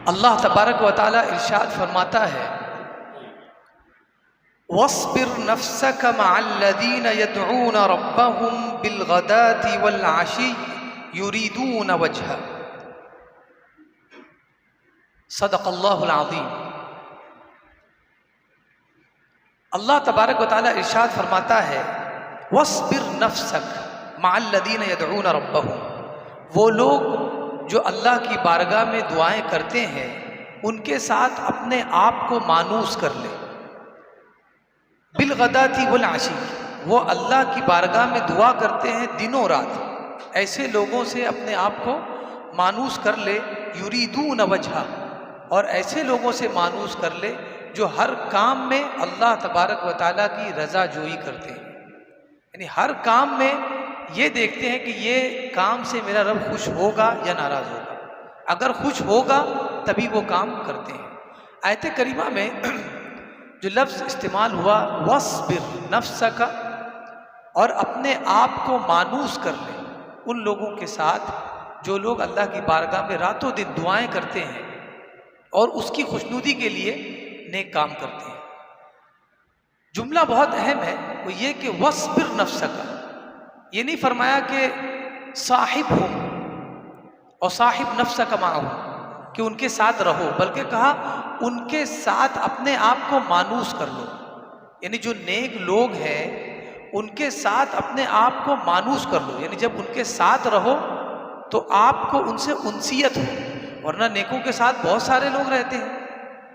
اللہ تبارک و تعالی ارشاد فرماتا ہے وَاصْبِرْ نَفْسَكَ مَعَ الَّذِينَ يَدْعُونَ رَبَّهُمْ بِالْغَدَاةِ وَالْعَشِيِّ يُرِيدُونَ وَجْهَهُ صدق اللہ العظیم۔ اللہ تبارک و تعالی ارشاد فرماتا ہے وَاصْبِرْ نَفْسَكَ مَعَ الَّذِينَ يَدْعُونَ رَبَّهُمْ، وہ لوگ جو اللہ کی بارگاہ میں دعائیں کرتے ہیں ان کے ساتھ اپنے آپ کو مانوس کر لے۔ بالغداۃ والعشی، وہ اللہ کی بارگاہ میں دعا کرتے ہیں دنوں رات، ایسے لوگوں سے اپنے آپ کو مانوس کر لے۔ یریدون وجہہ، اور ایسے لوگوں سے مانوس کر لے جو ہر کام میں اللہ تبارک و تعالیٰ کی رضا جوئی کرتے ہیں، یعنی ہر کام میں یہ دیکھتے ہیں کہ یہ کام سے میرا رب خوش ہوگا یا ناراض ہوگا، اگر خوش ہوگا تبھی وہ کام کرتے ہیں۔ آیت کریمہ میں جو لفظ استعمال ہوا وَاصْبِرْ نَفْسَكَ، اور اپنے آپ کو مانوس کر لے ان لوگوں کے ساتھ جو لوگ اللہ کی بارگاہ میں راتوں دن دعائیں کرتے ہیں اور اس کی خوشنودی کے لیے نیک کام کرتے ہیں۔ جملہ بہت اہم ہے، وہ یہ کہ وَاصْبِرْ نَفْسَكَ، یہ نہیں فرمایا کہ صاحب ہوں اور صاحب نفسک معہم، کہ ان کے ساتھ رہو، بلکہ کہا ان کے ساتھ اپنے آپ کو مانوس کر لو، یعنی جو نیک لوگ ہیں ان کے ساتھ اپنے آپ کو مانوس کر لو، یعنی جب ان کے ساتھ رہو تو آپ کو ان سے انسیت ہو، ورنہ نیکوں کے ساتھ بہت سارے لوگ رہتے ہیں،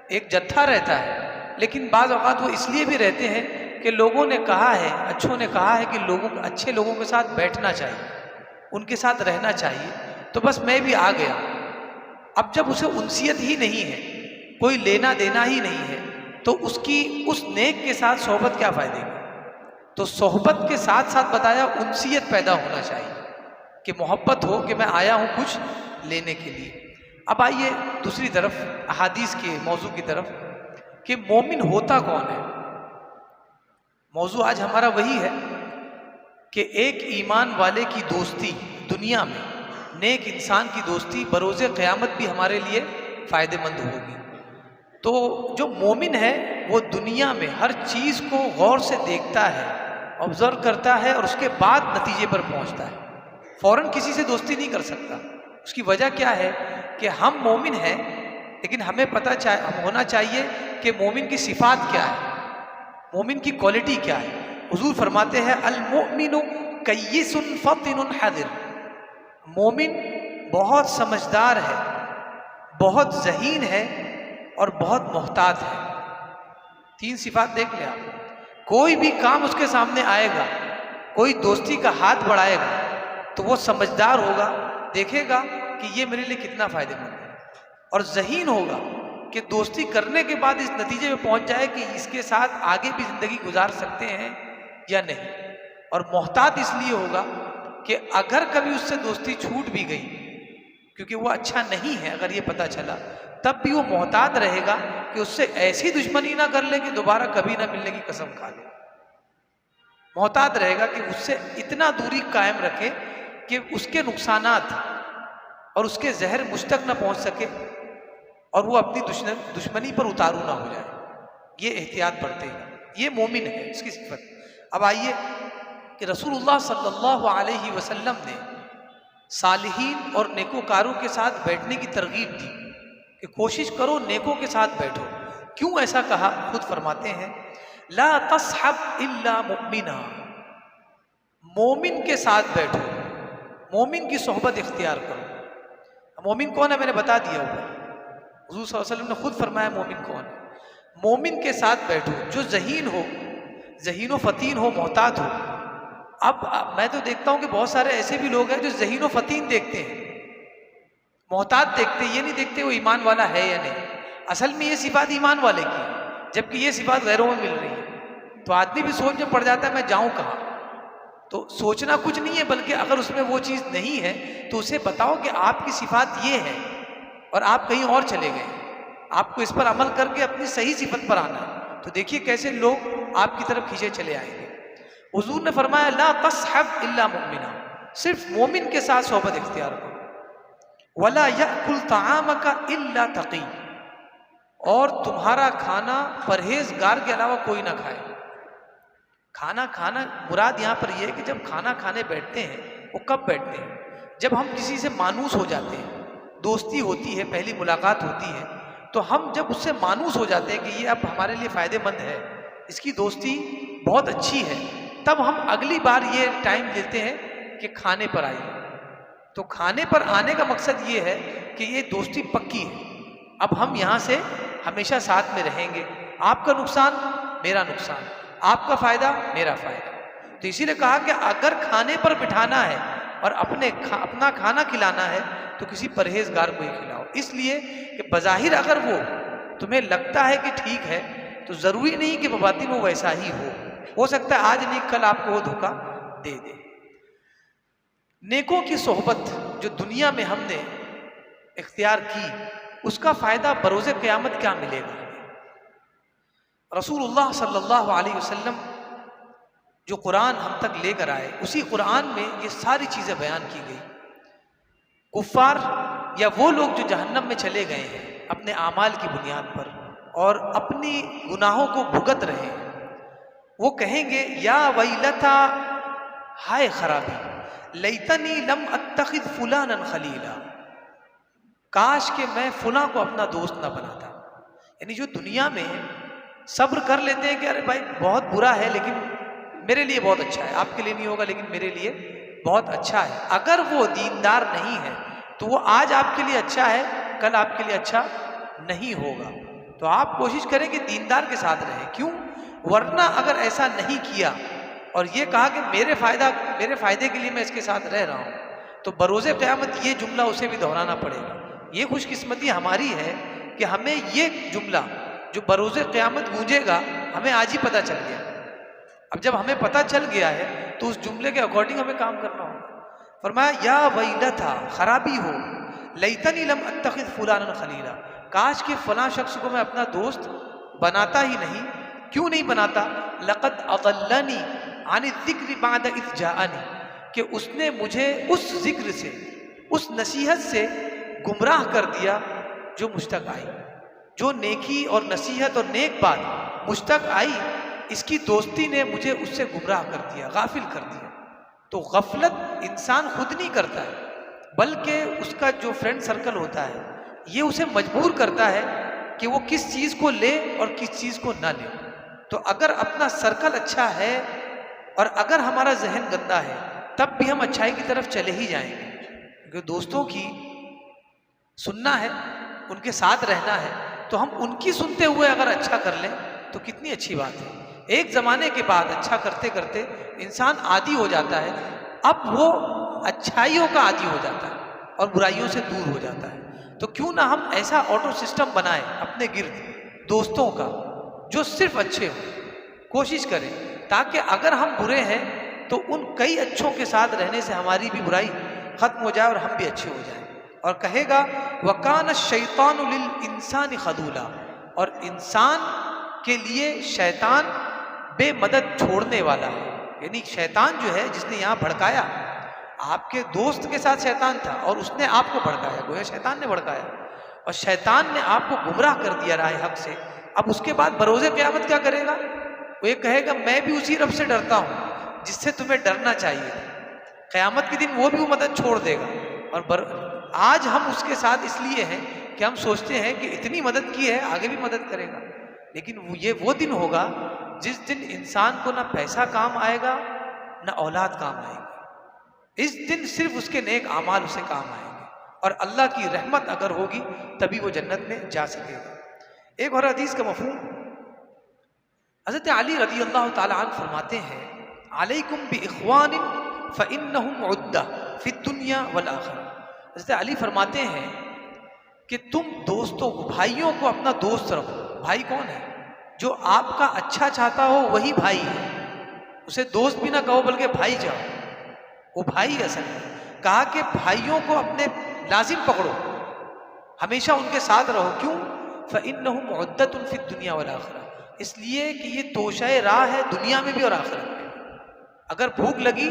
ایک جتھا رہتا ہے، لیکن بعض اوقات وہ اس لیے بھی رہتے ہیں کہ لوگوں نے کہا ہے، اچھوں نے کہا ہے کہ اچھے لوگوں کے ساتھ بیٹھنا چاہیے، ان کے ساتھ رہنا چاہیے، تو بس میں بھی آ گیا۔ اب جب اسے انسیت ہی نہیں ہے، کوئی لینا دینا ہی نہیں ہے، تو اس نیک کے ساتھ صحبت کیا فائدے گی؟ تو صحبت کے ساتھ ساتھ بتایا انسیت پیدا ہونا چاہیے، کہ محبت ہو کہ میں آیا ہوں کچھ لینے کے لیے۔ اب آئیے دوسری طرف، احادیث کے موضوع کی طرف، کہ مومن ہوتا کون ہے؟ موضوع آج ہمارا وہی ہے کہ ایک ایمان والے کی دوستی دنیا میں، نیک انسان کی دوستی بروز قیامت بھی ہمارے لیے فائدہ مند ہوگی۔ تو جو مومن ہے وہ دنیا میں ہر چیز کو غور سے دیکھتا ہے، آبزرو کرتا ہے، اور اس کے بعد نتیجے پر پہنچتا ہے، فوراً کسی سے دوستی نہیں کر سکتا۔ اس کی وجہ کیا ہے کہ ہم مومن ہیں، لیکن ہمیں ہونا چاہیے کہ مومن کی صفات کیا ہے، مومن کی کوالٹی کیا ہے۔ حضور فرماتے ہیں المؤمن کیس فطن حذر، مومن بہت سمجھدار ہے، بہت ذہین ہے، اور بہت محتاط ہے۔ تین صفات دیکھ لیں آپ، کوئی بھی کام اس کے سامنے آئے گا، کوئی دوستی کا ہاتھ بڑھائے گا تو وہ سمجھدار ہوگا، دیکھے گا کہ یہ میرے لیے کتنا فائدہ مند ہے، اور ذہین ہوگا کہ دوستی کرنے کے بعد اس نتیجے میں پہنچ جائے کہ اس کے ساتھ آگے بھی زندگی گزار سکتے ہیں یا نہیں، اور محتاط اس لیے ہوگا کہ اگر کبھی اس سے دوستی چھوٹ بھی گئی کیونکہ وہ اچھا نہیں ہے، اگر یہ پتہ چلا، تب بھی وہ محتاط رہے گا کہ اس سے ایسی دشمنی نہ کر لے کہ دوبارہ کبھی نہ ملنے کی قسم کھا لے، محتاط رہے گا کہ اس سے اتنا دوری قائم رکھے کہ اس کے نقصانات اور اس کے زہر مجھ تک نہ پہنچ سکے، اور وہ اپنی دشمنی پر اتارو نہ ہو جائے، یہ احتیاط برتے گا، یہ مومن ہے، اس کی صفت۔ اب آئیے کہ رسول اللہ صلی اللہ علیہ وسلم نے صالحین اور نیکوکاروں کے ساتھ بیٹھنے کی ترغیب دی کہ کوشش کرو نیکوں کے ساتھ بیٹھو۔ کیوں ایسا کہا؟ خود فرماتے ہیں لا تصحب الا مؤمنا، مومن کے ساتھ بیٹھو، مومن کی صحبت اختیار کرو۔ مومن کون ہے میں نے بتا دیا ہوگا، حضور صلی اللہ علیہ وسلم نے خود فرمایا مومن کون ہے۔ مومن کے ساتھ بیٹھو جو ذہین ہو، ذہین و فطین ہو، محتاط ہو۔ اب میں تو دیکھتا ہوں کہ بہت سارے ایسے بھی لوگ ہیں جو ذہین و فطین دیکھتے ہیں، محتاط دیکھتے ہیں، یہ نہیں دیکھتے وہ ایمان والا ہے یا نہیں۔ اصل میں یہ صفات ایمان والے کی ہے، جبکہ یہ صفات غیروں میں مل رہی ہے، تو آدمی بھی سوچ میں پڑ جاتا ہے میں جاؤں کہاں۔ تو سوچنا کچھ نہیں ہے، بلکہ اگر اس میں وہ چیز نہیں ہے تو اسے بتاؤ کہ آپ کی صفات یہ ہے اور آپ کہیں اور چلے گئے، آپ کو اس پر عمل کر کے اپنی صحیح صفت پر آنا ہے، تو دیکھیے کیسے لوگ آپ کی طرف کھینچے چلے آئیں گے۔ حضور نے فرمایا لا تصحب الا مؤمنا، صرف مومن کے ساتھ صحبت اختیار کرو۔ ولا یأکل طعامک الا تقی، اور تمہارا کھانا پرہیزگار کے علاوہ کوئی نہ کھائے۔ کھانا کھانا مراد یہاں پر یہ ہے کہ جب کھانا کھانے بیٹھتے ہیں وہ کب بیٹھتے ہیں؟ جب ہم کسی سے مانوس ہو جاتے ہیں، دوستی ہوتی ہے، پہلی ملاقات ہوتی ہے، تو ہم جب اس سے مانوس ہو جاتے ہیں کہ یہ اب ہمارے لیے فائدہ مند ہے، اس کی دوستی بہت اچھی ہے، تب ہم اگلی بار یہ ٹائم لیتے ہیں کہ کھانے پر آئیے۔ تو کھانے پر آنے کا مقصد یہ ہے کہ یہ دوستی پکی ہے، اب ہم یہاں سے ہمیشہ ساتھ میں رہیں گے، آپ کا نقصان میرا نقصان، آپ کا فائدہ میرا فائدہ۔ تو اسی لیے کہا کہ اگر کھانے پر بٹھانا ہے اور اپنا کھانا کھلانا ہے تو کسی پرہیزگار کو ہی کھلاؤ، اس لیے کہ بظاہر اگر وہ تمہیں لگتا ہے کہ ٹھیک ہے تو ضروری نہیں کہ بباطن وہ ویسا ہی ہو سکتا ہے آج نہیں کل آپ کو وہ دھوکہ دے دے۔ نیکوں کی صحبت جو دنیا میں ہم نے اختیار کی، اس کا فائدہ بروز قیامت کیا ملے گا؟ رسول اللہ صلی اللہ علیہ وسلم جو قرآن ہم تک لے کر آئے، اسی قرآن میں یہ ساری چیزیں بیان کی گئی۔ کفار یا وہ لوگ جو جہنم میں چلے گئے ہیں اپنے اعمال کی بنیاد پر اور اپنی گناہوں کو بھگت رہے ہیں، وہ کہیں گے یا ویلتا، ہائے خرابی، لیتنی لم اتخذ فلانا خلیلا، کاش کہ میں فلاں کو اپنا دوست نہ بناتا۔ یعنی جو دنیا میں صبر کر لیتے ہیں کہ ارے بھائی بہت برا ہے لیکن میرے لیے بہت اچھا ہے، آپ کے لیے نہیں ہوگا لیکن میرے لیے بہت اچھا ہے، اگر وہ دیندار نہیں ہے تو وہ آج آپ کے لیے اچھا ہے، کل آپ کے لیے اچھا نہیں ہوگا۔ تو آپ کوشش کریں کہ دیندار کے ساتھ رہیں، کیوں؟ ورنہ اگر ایسا نہیں کیا اور یہ کہا کہ میرے فائدے کے لیے میں اس کے ساتھ رہ رہا ہوں، تو بروز قیامت یہ جملہ اسے بھی دہرانا پڑے گا۔ یہ خوش قسمتی ہماری ہے کہ ہمیں یہ جملہ جو بروز قیامت گونجے گا ہمیں آج ہی پتہ چل گیا۔ اب جب ہمیں پتہ چل گیا ہے تو اس جملے کے اکارڈنگ ہمیں کام کرنا ہوگا۔ فرمایا یا ویلتھا، خرابی ہو، لیتنی لم اتخذ فلانا خلیلا، کاش کہ فلاں شخص کو میں اپنا دوست بناتا ہی نہیں۔ کیوں نہیں بناتا؟ لقد اضلنی عن الذکر بعد اذ جاءنی، کہ اس نے مجھے اس ذکر سے، اس نصیحت سے گمراہ کر دیا جو مجھ تک آئی۔ جو نیکی اور نصیحت اور نیک بات مجھ تک آئی، اس کی دوستی نے مجھے اس سے گمراہ کر دیا، غافل کر دیا۔ تو غفلت انسان خود نہیں کرتا ہے بلکہ اس کا جو فرینڈ سرکل ہوتا ہے یہ اسے مجبور کرتا ہے کہ وہ کس چیز کو لے اور کس چیز کو نہ لے۔ تو اگر اپنا سرکل اچھا ہے اور اگر ہمارا ذہن گندا ہے تب بھی ہم اچھائی کی طرف چلے ہی جائیں گے، کیونکہ دوستوں کی سننا ہے، ان کے ساتھ رہنا ہے، تو ہم ان کی سنتے ہوئے اگر اچھا کر لیں تو کتنی اچھی بات ہے۔ ایک زمانے کے بعد اچھا کرتے کرتے انسان عادی ہو جاتا ہے، اب وہ اچھائیوں کا عادی ہو جاتا ہے اور برائیوں سے دور ہو جاتا ہے۔ تو کیوں نہ ہم ایسا آٹو سسٹم بنائیں اپنے گرد دوستوں کا جو صرف اچھے ہوں، کوشش کریں تاکہ اگر ہم برے ہیں تو ان کئی اچھوں کے ساتھ رہنے سے ہماری بھی برائی ختم ہو جائے اور ہم بھی اچھے ہو جائیں۔ اور کہے گا وَكَانَ الشَّيْطَانُ لِلْإِنسَانِ خَذُولًا، اور انسان کے لیے شیطان بے مدد چھوڑنے والا ہے۔ یعنی شیطان جو ہے جس نے یہاں بھڑکایا، آپ کے دوست کے ساتھ شیطان تھا اور اس نے آپ کو بھڑکایا، گویا شیطان نے بھڑکایا اور شیطان نے آپ کو گمراہ کر دیا راہ حق سے۔ اب اس کے بعد بروز قیامت کیا کرے گا؟ وہ یہ کہے گا میں بھی اسی رب سے ڈرتا ہوں جس سے تمہیں ڈرنا چاہیے۔ قیامت کے دن وہ بھی وہ مدد چھوڑ دے گا۔ اور آج ہم اس کے ساتھ اس لیے ہیں کہ ہم سوچتے ہیں کہ اتنی مدد کی ہے آگے بھی مدد کرے گا، لیکن یہ وہ دن ہوگا جس دن انسان کو نہ پیسہ کام آئے گا نہ اولاد کام آئے گی۔ اس دن صرف اس کے نیک اعمال اسے کام آئیں گے، اور اللہ کی رحمت اگر ہوگی تبھی وہ جنت میں جا سکے گا۔ ایک اور حدیث کا مفہوم، حضرت علی رضی اللہ تعالی عنہ فرماتے ہیں علیکم باخوان فانہم عدہ فی الدنیا والآخرہ۔ حضرت علی فرماتے ہیں کہ تم دوستوں کو، بھائیوں کو اپنا دوست رکھو۔ بھائی کون ہے؟ جو آپ کا اچھا چاہتا ہو وہی بھائی ہے، اسے دوست بھی نہ کہو بلکہ بھائی چاہو، وہ بھائی ہے اصل میں۔ کہا کہ بھائیوں کو اپنے لازم پکڑو، ہمیشہ ان کے ساتھ رہو۔ کیوں؟ فإنہم عدۃ فی الدنیا والآخرہ، اس لیے کہ یہ توشہ راہ ہے دنیا میں بھی اور آخرت میں۔ اگر بھوک لگی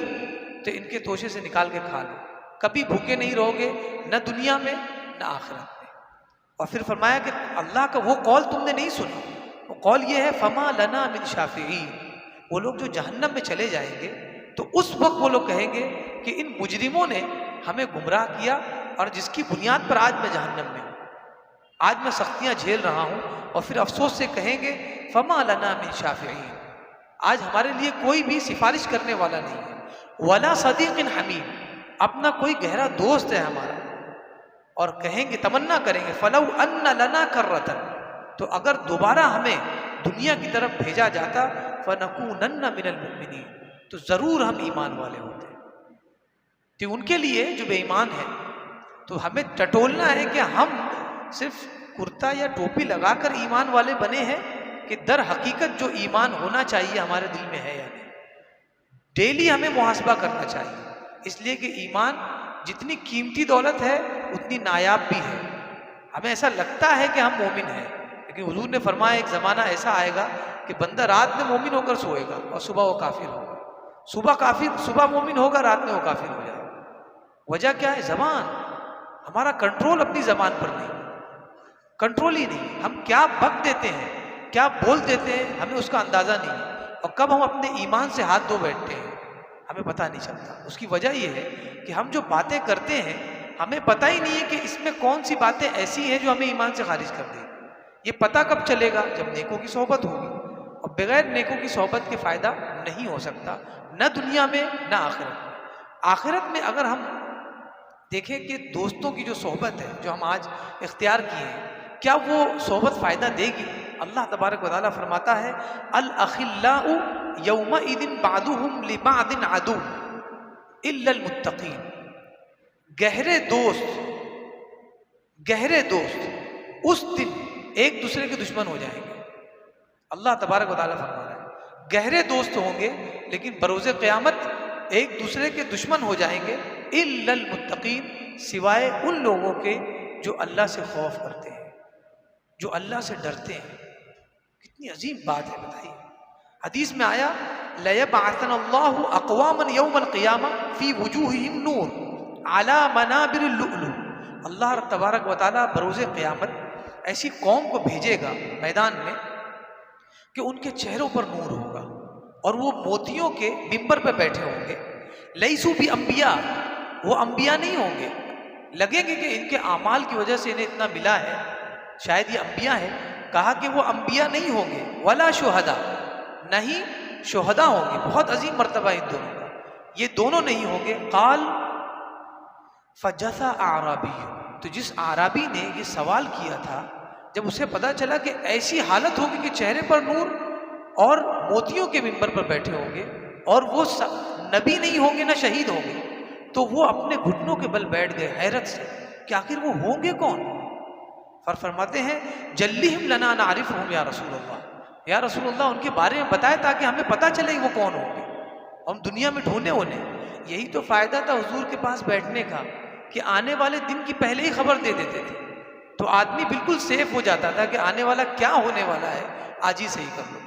تو ان کے توشے سے نکال کے کھا لو، کبھی بھوکے نہیں رہو گے، نہ دنیا میں نہ آخرت میں۔ اور پھر فرمایا کہ اللہ کا وہ قول تم نے نہیں سنا، وہ قول یہ ہے فما لنا من شافعین، وہ لوگ جو جہنم میں چلے جائیں گے تو اس وقت وہ لوگ کہیں گے کہ ان مجرموں نے ہمیں گمراہ کیا، اور جس کی بنیاد پر آج میں جہنم میں ہوں، آج میں سختیاں جھیل رہا ہوں، اور پھر افسوس سے کہیں گے فما لنا من شافعین، آج ہمارے لیے کوئی بھی سفارش کرنے والا نہیں ہے، ولا صدیق حمیم، اپنا کوئی گہرا دوست ہے ہمارا۔ اور کہیں گے، تمنا کریں گے فلو ان لنا کرۃ، تو اگر دوبارہ ہمیں دنیا کی طرف بھیجا جاتا فنکونن من المؤمنین، تو ضرور ہم ایمان والے ہوتے۔ تو ان کے لیے جو بے ایمان ہے تو ہمیں ٹٹولنا ہے کہ ہم صرف کرتا یا ٹوپی لگا کر ایمان والے بنے ہیں، کہ در حقیقت جو ایمان ہونا چاہیے ہمارے دل میں ہے یا نہیں۔ ڈیلی ہمیں محاسبہ کرنا چاہیے، اس لیے کہ ایمان جتنی قیمتی دولت ہے اتنی نایاب بھی ہے۔ ہمیں ایسا لگتا ہے کہ ہم مومن ہیں، لیکن حضور نے فرمایا ایک زمانہ ایسا آئے گا کہ بندہ رات میں مومن ہو کر سوئے گا اور صبح وہ کافر ہوگا، صبح مومن ہوگا، رات میں وہ کافر ہو جائے گا۔ وجہ کیا ہے؟ زبان، ہمارا کنٹرول اپنی زبان پر نہیں، کنٹرول ہی نہیں، ہم کیا بک دیتے ہیں، کیا بول دیتے ہیں، ہمیں اس کا اندازہ نہیں ہے، اور کب ہم اپنے ایمان سے ہاتھ دھو بیٹھتے ہیں ہمیں پتہ نہیں چلتا۔ اس کی وجہ یہ ہے کہ ہم جو باتیں کرتے ہیں ہمیں پتہ ہی نہیں ہے کہ اس میں کون سی باتیں ایسی ہیں جو ہمیں ایمان سے خارج کر دیں۔ یہ پتہ کب چلے گا؟ جب نیکوں کی صحبت ہوگی، اور بغیر نیکوں کی صحبت کے فائدہ نہیں ہو سکتا، نہ دنیا میں نہ آخرت میں۔ آخرت میں اگر ہم دیکھیں کہ دوستوں کی جو صحبت ہے جو ہم آج اختیار کیے ہیں، کیا وہ صحبت فائدہ دے گی؟ اللہ تبارک و تعالیٰ فرماتا ہے الاخلاء یومئذ بعضهم لبعض عدو الا المتقین، گہرے دوست اس دن ایک دوسرے کے دشمن ہو جائیں گے۔ اللہ تبارک و تعالیٰ فرما رہا ہے گہرے دوست ہوں گے لیکن بروز قیامت ایک دوسرے کے دشمن ہو جائیں گے، الا المتقین، سوائے ان لوگوں کے جو اللہ سے خوف کرتے ہیں، جو اللہ سے ڈرتے ہیں۔ کتنی عظیم بات ہے، بتائیے۔ حدیث میں آیا لَيَبْعَثَنَ اللَّهُ أَقْوَامًا يَوْمَ الْقِيَامَةِ فِي وُجُوهِهِمْ نُورٌ عَلَى مَنَابِرِ اللُّؤْلُؤِ، اللہ تبارک و تعالیٰ بروز قیامت ایسی قوم کو بھیجے گا میدان میں کہ ان کے چہروں پر نور ہوگا، اور وہ موتیوں کے ممبر پہ بیٹھے ہوں گے۔ لَيْسُوا بِأَنبِيَاء، وہ انبیاء نہیں ہوں گے، لگیں گے کہ ان کے اعمال کی وجہ سے انہیں اتنا ملا ہے، شاید یہ انبیاء ہیں۔ کہا کہ وہ انبیاء نہیں ہوں گے، ولا شہداء، نہیں شہداء ہوں گے، بہت عظیم مرتبہ ان دونوں کا، یہ دونوں نہیں ہوں گے۔ قال فجثى اعرابی، تو جس اعرابی نے یہ سوال کیا تھا، جب اسے پتا چلا کہ ایسی حالت ہوگی کہ چہرے پر نور اور موتیوں کے منبر پر بیٹھے ہوں گے، اور وہ نبی نہیں ہوں گے نہ شہید ہوں گے، تو وہ اپنے گھٹنوں کے بل بیٹھ گئے حیرت سے کہ آخر وہ ہوں گے کون؟ فرماتے ہیں جلیہم لنا نعرفہم یا رسول اللہ، یا رسول اللہ ان کے بارے میں بتائے تاکہ ہمیں پتہ چلے وہ کون ہوں گے، ہم دنیا میں ڈھونڈے انہیں۔ یہی تو فائدہ تھا حضور کے پاس بیٹھنے کا کہ آنے والے دن کی پہلے ہی خبر دے دیتے تھے، تو آدمی بالکل سیف ہو جاتا تھا کہ آنے والا کیا ہونے والا ہے آج ہی صحیح کر لو۔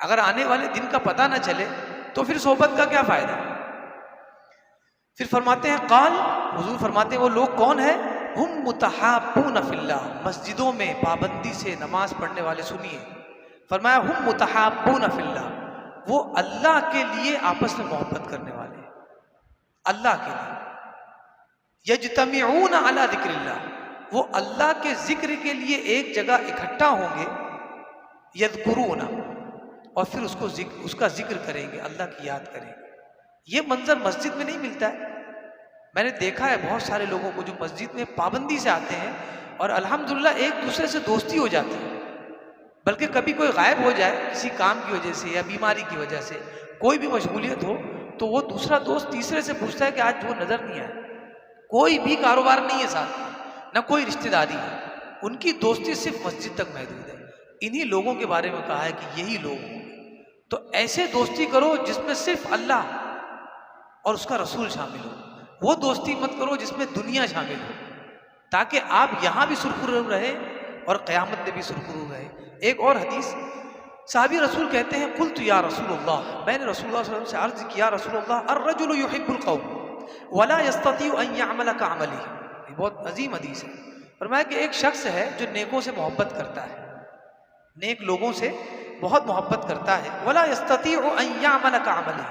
اگر آنے والے دن کا پتہ نہ چلے تو پھر صحبت کا کیا فائدہ؟ پھر فرماتے ہیں قال، حضور فرماتے ہیں وہ لوگ کون ہیں؟ ہم متحابون فی اللہ، مسجدوں میں پابندی سے نماز پڑھنے والے، سنیے فرمایا ہم متحابون فی اللہ، وہ اللہ کے لیے آپس میں محبت کرنے والے ہیں، اللہ کے لیے۔ یجتمعون علی ذکر اللہ، وہ اللہ کے ذکر کے لیے ایک جگہ اکٹھا ہوں گے، یذکرون، اور پھر اس کا ذکر کریں گے، اللہ کی یاد کریں گے۔ یہ منظر مسجد میں نہیں ملتا ہے، میں نے دیکھا ہے بہت سارے لوگوں کو جو مسجد میں پابندی سے آتے ہیں اور الحمدللہ ایک دوسرے سے دوستی ہو جاتی ہے، بلکہ کبھی کوئی غائب ہو جائے کسی کام کی وجہ سے یا بیماری کی وجہ سے، کوئی بھی مشغولیت ہو، تو وہ دوسرا دوست تیسرے سے پوچھتا ہے کہ آج وہ نظر نہیں آیا۔ کوئی بھی کاروبار نہیں ہے ساتھ، نہ کوئی رشتہ داری ہے، ان کی دوستی صرف مسجد تک محدود ہے۔ انہی لوگوں کے بارے میں کہا ہے کہ یہی لوگ ہوں گے، تو ایسے دوستی کرو جس میں صرف اللہ اور اس کا رسول شامل ہو، وہ دوستی مت کرو جس میں دنیا شامل ہو، تاکہ آپ یہاں بھی سرخرو رہے اور قیامت میں بھی سرخرو رہے۔ ایک اور حدیث، صحابی رسول کہتے ہیں قلت یا رسول اللہ، میں نے رسول اللہ صلی اللہ علیہ وسلم سے عرض کیا رسول اللہ الرجل یحب القوم، ولا يستطيع ان يعمل كعمله، یہ بہت عظیم حدیث ہے. فرمایا کہ ایک شخص ہے جو نیکوں سے محبت کرتا ہے، نیک لوگوں سے بہت محبت کرتا ہے. ولا يستطيع ان يعمل كعمله،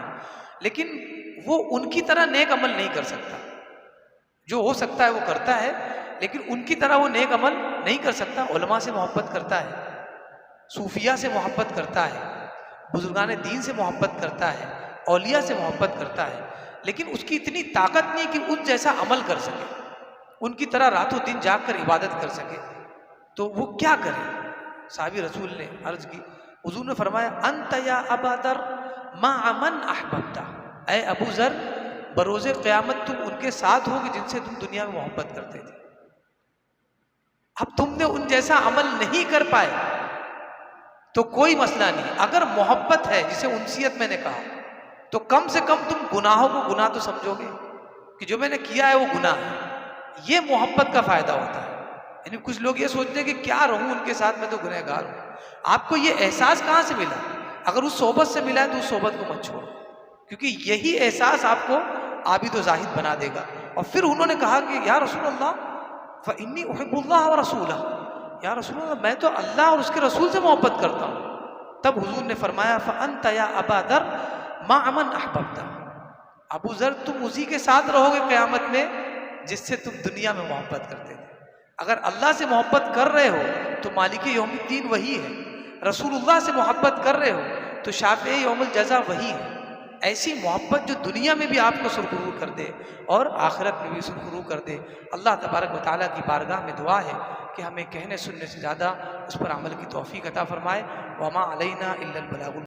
لیکن وہ ان کی طرح نیک عمل نہیں کر سکتا. جو ہو سکتا ہے وہ کرتا ہے، لیکن ان کی طرح وہ نیک عمل نہیں کر سکتا. علماء سے محبت کرتا ہے، صوفیاء سے محبت کرتا ہے، بزرگان دین سے محبت کرتا ہے، اولیاء سے محبت کرتا ہے، لیکن اس کی اتنی طاقت نہیں کہ ان جیسا عمل کر سکے، ان کی طرح رات و دن جاگ کر عبادت کر سکے. تو وہ کیا کرے؟ صحابی رسول نے عرض کی، حضور نے فرمایا انت یا ابا ذر مع من احببت، اے ابو ذر بروز قیامت تم ان کے ساتھ ہوگے جن سے تم دنیا میں محبت کرتے تھے. اب تم نے ان جیسا عمل نہیں کر پائے تو کوئی مسئلہ نہیں. اگر محبت ہے جسے انسیت میں نے کہا، تو کم سے کم تم گناہوں کو گناہ تو سمجھو گے کہ جو میں نے کیا ہے وہ گناہ ہے. یہ محبت کا فائدہ ہوتا ہے. یعنی کچھ لوگ یہ سوچتے ہیں کہ کیا رہوں ان کے ساتھ، میں تو گنہگار ہوں. آپ کو یہ احساس کہاں سے ملا؟ اگر اس صحبت سے ملا ہے تو اس صحبت کو مت چھوڑو، کیونکہ یہی احساس آپ کو عابد و زاہد بنا دے گا. اور پھر انہوں نے کہا کہ یا رسول اللہ فإنی احب اللہ ورسولہ، یا رسول اللہ میں تو اللہ اور اس کے رسول سے محبت کرتا ہوں. تب حضور نے فرمایا فأنت یا ابا ذر مع من احببت، ابو ذر تم اسی کے ساتھ رہو گے قیامت میں جس سے تم دنیا میں محبت کرتے تھے. اگر اللہ سے محبت کر رہے ہو تو مالک یوم الدین وہی ہے، رسول اللہ سے محبت کر رہے ہو تو شافع یوم الجزا وہی ہے. ایسی محبت جو دنیا میں بھی آپ کو سرخرو کر دے اور آخرت میں بھی سرخرو کر دے. اللہ تبارک و تعالیٰ کی بارگاہ میں دعا ہے کہ ہمیں کہنے سننے سے زیادہ اس پر عمل کی توفیق عطا فرمائے. وما علینا الا البلاغ.